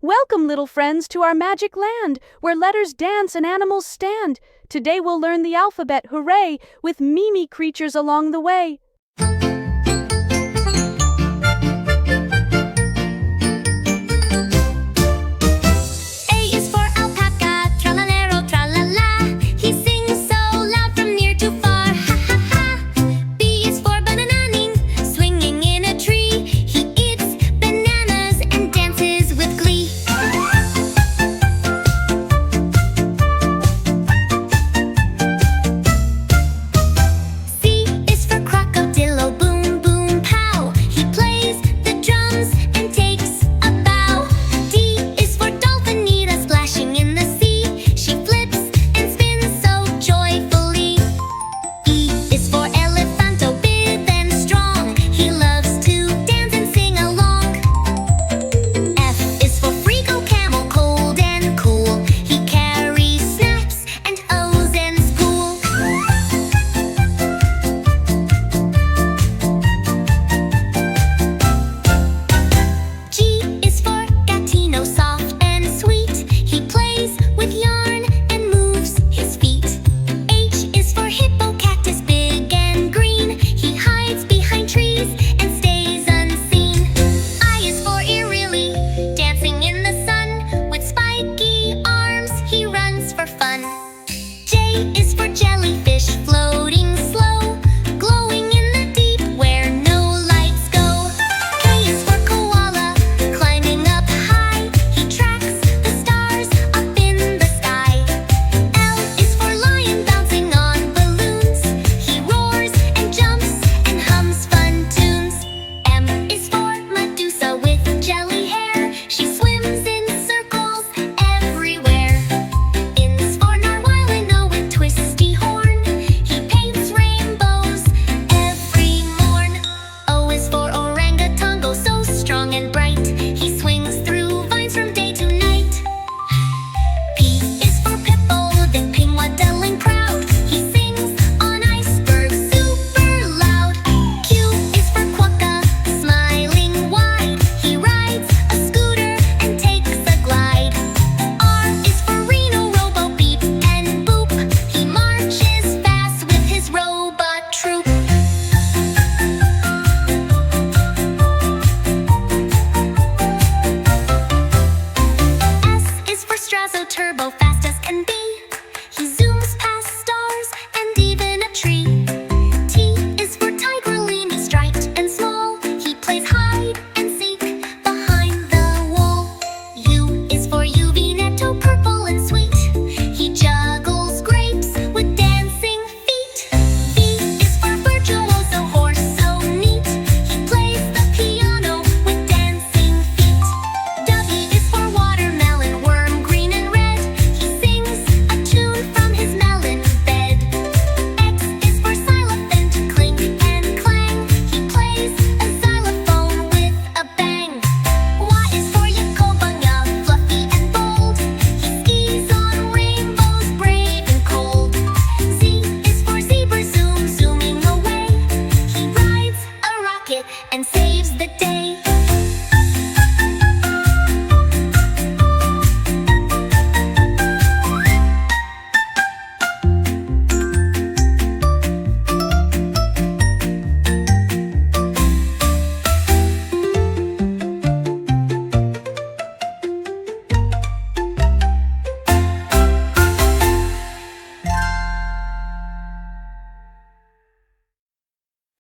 Welcome, little friends, to our magic land, where letters dance and animals stand. Today we'll learn the alphabet, hooray, with Mimi creatures along the way.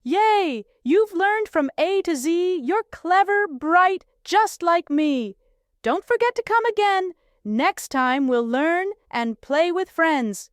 Yay! You've learned from A to Z. You're clever, bright, just like me. Don't forget to come again. Next time we'll learn and play with friends.